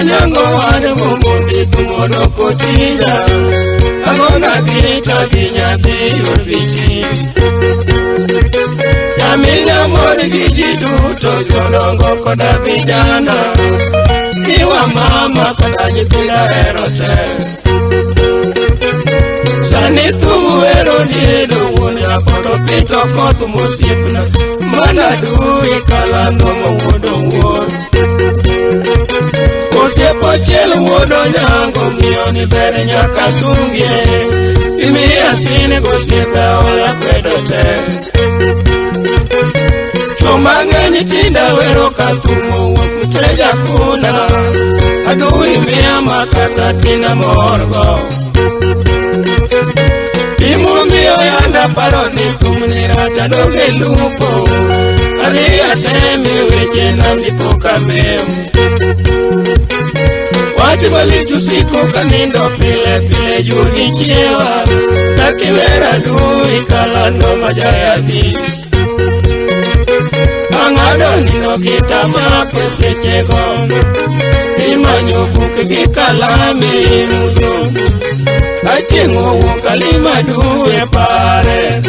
nyango wane mumundi tumono kotija agona kita ginyati urbiti Yaminya mori gijiduto jolongo koda vijana Iwa mama koda nyitila erote Sani tumu ero niedo wunya kodo pito kotu musipna Mana dui kalano mwodo wor Osiepo chel wuodo nyango mioni bere nyaka sungye Imi asine gosiepe ole kwedo te Chomanga nyitinda wero katumo mteja kuna Adui mia makata tina morgo Imu mio yanda paroni kumunira jadoge lupo Aria temi weche na mlipoka memu Wati walitu siku kanindo pile pile juni chiewa Takiwera dui kalando majayadi Angado nino kita makwese chego Imanyo buke gikalami mujumbu Achingo wukalima duwe pare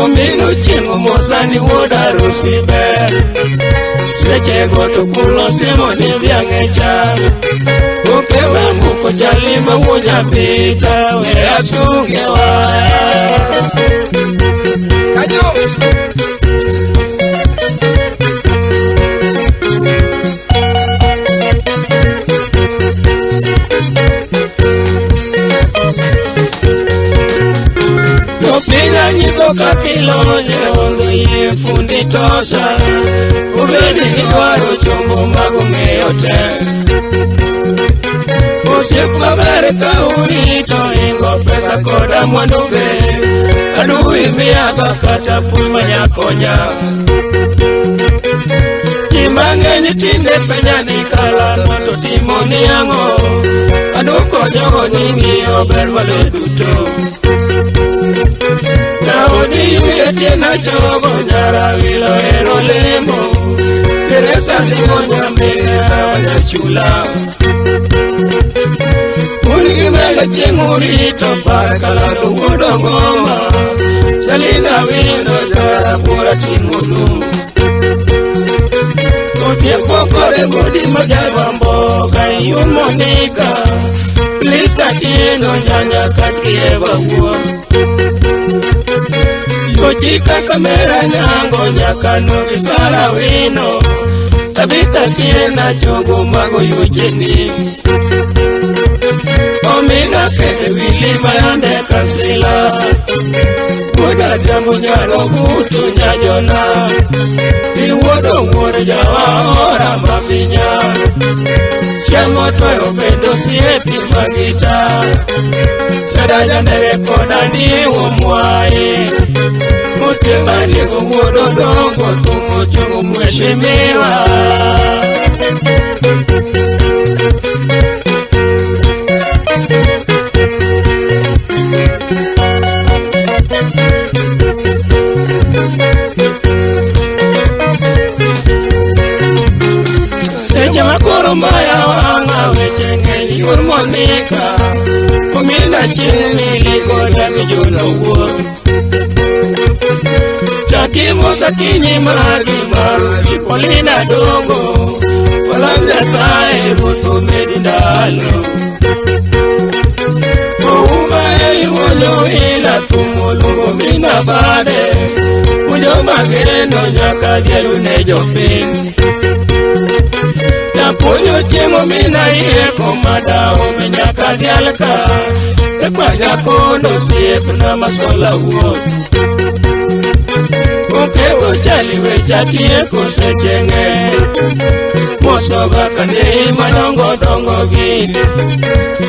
Omino chingo mosani wodarusi be Sechego tukulo semo nivyangecha Ukewe muko chalima wuja pita We asungewa Kajo! Pinya nyiso kakilonye ondo ye fundi tosha Ubedi nidwaro chombo mago ng'eyo te Osiep mabere ka unito ingo pesa koda mwandu be Adui miyaga kata pui manyakonya Kimang'eny tinde penya ni kalano to timo niang'o Aduko jogo ning'iyo ber wale duto Naoni yuye tiena chogo nyara wilo ero lemo Teresa zingo nyamega wanyachula Unigi mele chingurito parakalado wudo ngoma Chalina wino jara pura chingulu Osiepo kore godi majaba mboga yumonika Please katino nyanya katkieva uo Yojika kamera nyango nyakano kisara wino Tabita tiena jogo mago yojeni Omina kede wili mayande kansila Kuda jambu nyalo butu nyajona Iwodo mwore jawa ora mafinya Chiamo toyo pendo siepi magita Sadaya nere koda ni umwai Mutemani kuwodo dongo tumo chungu mweshimiwa Seja makoro mbaya wanga wechenge yor monika Umina chini koda mijuno uo Chakimo sakinyi magima Polina dongo Walamja sae butu medindalo Ouma eliwonyo ila tumulungu mina bade Ujo mageno nyaka dielu nejo ping Naponyo chengo mina iye komada Ome nyaka dialka Ekwa jakono siep na masola uot Okewo chali wechatie kose chenge Mosoga kane manongo dongo gini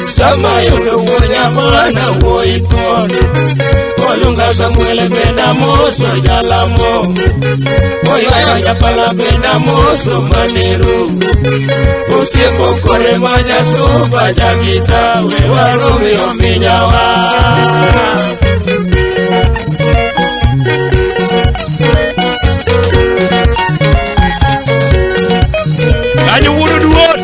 Sama yundo wonya wana woi kono Kolunga Samuel benda moso jalamo Oya yapala benda moso maniru Usiepo kore maja suba jagita Wewa rumi ominyawa Kanyo wudu duot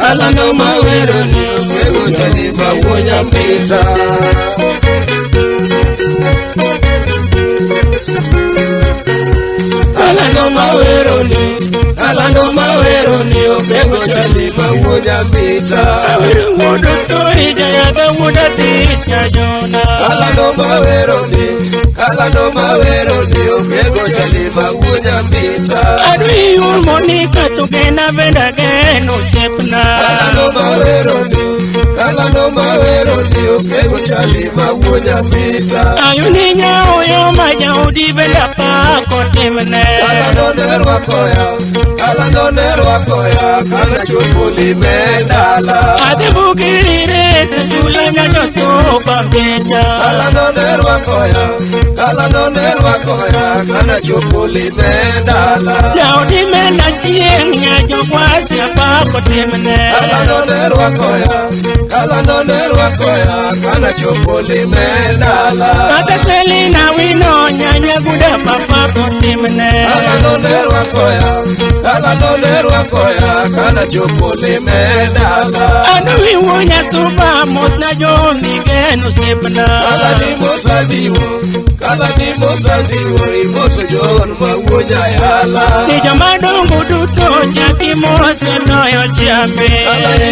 kalando mawero ni okwego chali mawuonya pita. Kalando mawero ni okwego chali mawuonya pita. Awero modo tori jaya da muda ticha jona. Kalando mawero ni okwego chali mawuonya pita. Adui ulmonika tukena venda geno sepna. Kalando mawero ni okwego chali mawuonya pita. Ayuni nyao yo majaudi venda pako timne. Kalando nerwa koya kana chupuli medala. Ade bugirire tula nyanyo sopa pecha. Kalando nerwa koya kana chupuli medala. Jaudi mela chieng nyajo kwasi apako timne. Kalando nerwa koya kana chupuli medala. Ate teli na wino nyanya guda papako timne. Kalando nerwa koya kana chupuli medala. Anu wiwonya tupa motna jo migeno sepna. Kalani mosadiwo imoso jon mawuonya yala. Tijo madongo duto chaki mose noyo chiambe. Kalani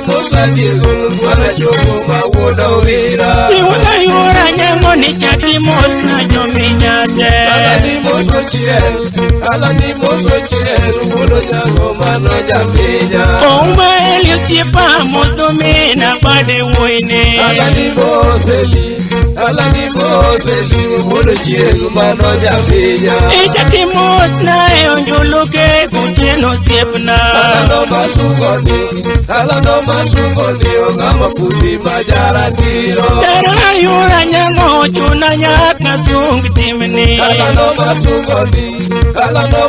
mosadiego mwana chomo mawuoda wira. Iwona yura nyango ni chaki mos na jo minyate. Kalani moso chiel wuodo nyango mano jaminya. Ouma elio siepa modomina bade woine. Kalani moseli wuodo chiel mano jaminya. Ichaki mos na eonjuluke kuteno siepna. Kalando masungoni ongama puti majara tiro. Dara yura nyango chuna nyaka sungi timni. Kalando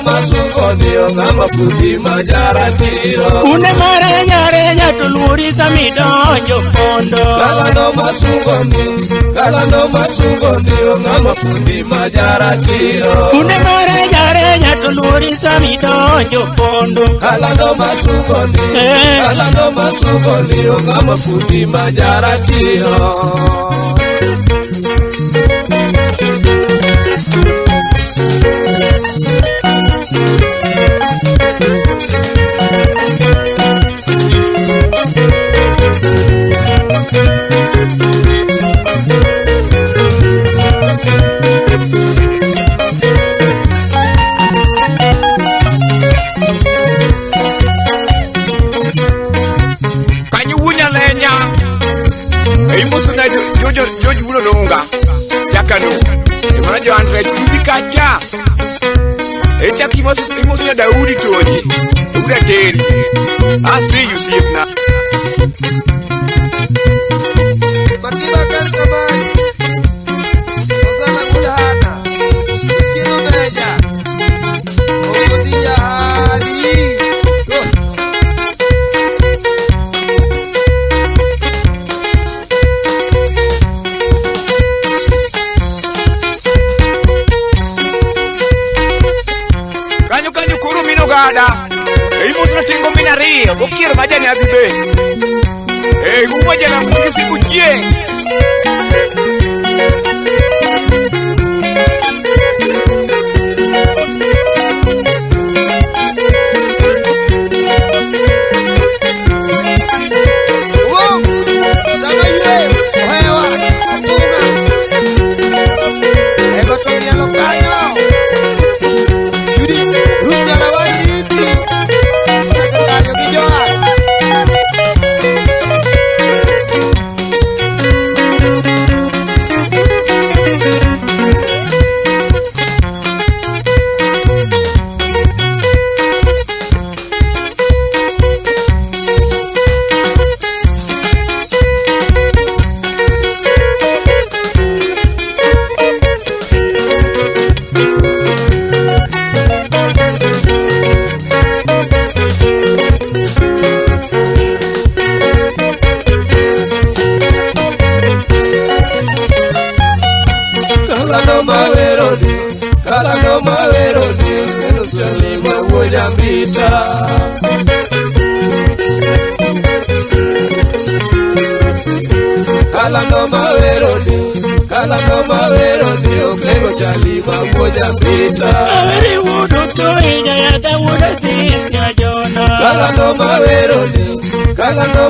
masungoni ongama puti majara tiro. Une marenya tuluri samidonjo pondo. Kalando masungoni ongama puti majara tiro. Une marenya tuluri samidonjo pondo. Kalando masungoni ongama puti majara tiro. Jojo wulo longa yakano imana jo andre kujikacha etaki imosi na Daudi toni ura teri. I see you see it now. Matiba kalkamani osana kulana kino meja okotija hali. Imo tingo minario, bokir majani azibe. Gumoja na mungisi kujie. Kalando mawero ni, Salima woya mbita. kalano mawero ni oklego chali mamoja pita Aweri wudu to ija ya da wudu tinya jona kalano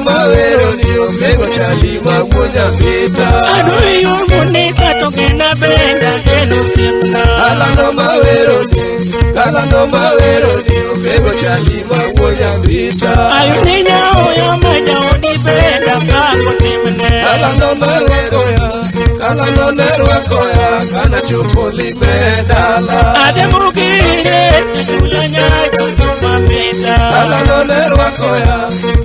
mawero ni oklego chali mamoja pita Adu yungu ni kato kena benda kenu simna kalano mawero ni oklego chali mamoja pita Ayuni nyao ya maja udi benda kako timne kalano nerwakoya kana chopo limedala Ade mugire chula nyajo chuma pita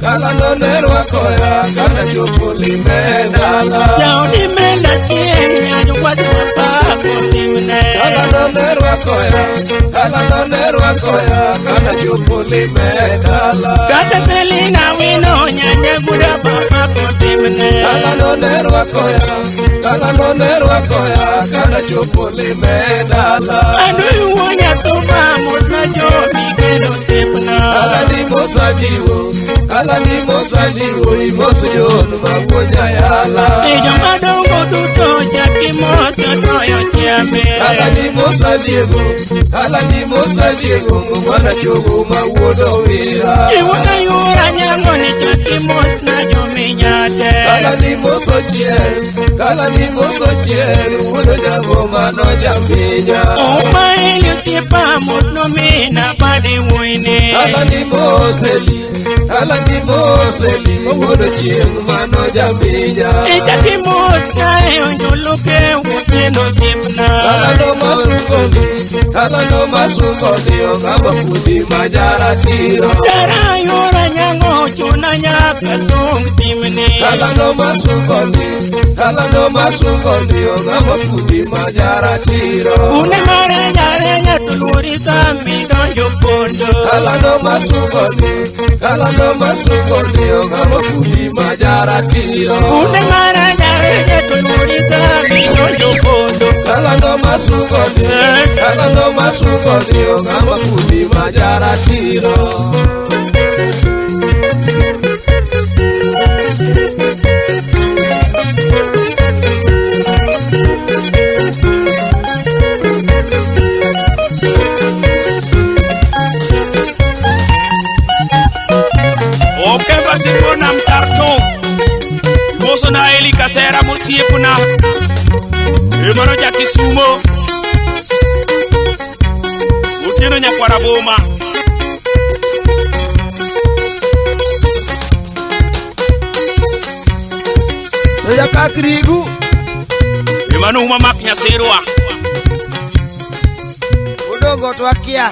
kalano nerwakoya kana chopo limedala Nyao di menda tieni nyajo kwa chuma pako timne kalano nerwakoya kana chopo limedala Kata telina wino nyanya guda pako timne kalano nerwakoya kana chopo limedala Adu wonya tuma mutna jo mikeno simna Alani mosadiwo imoso yonu magonya yala Ijo madongo duto jaki moso toyo chiame Alani mosadiwo mwana chogo mawuodo wira Iwona yura nyango ni jaki mos na jo minyate Alani moso chiel wuodo jago mano jaminya Oma ili usiepa mutno mina padi wuini Alani moseli wuodo chieng mano jaminya Ijaki mos na yonjuluke wujino simna Kalano masungoni ogamba fudi majara tiro Tara yura nyango chuna nyaka sung timni Kalano masungoni ogamba fudi majara tiro Une marenya tuluri sambi donjo pondo Kalano masungoni ogamba fudi majara tiro Une marenya tuluri sambi donjo pondo Kalano masungoni ogamba fudi majara tiro Okemba sikona mtarto Moso na eli kasera musiepuna Emano jaki sumo Utino nyakwara boma Oya kakrigu Emano umamak nyaserwa Udongo twakia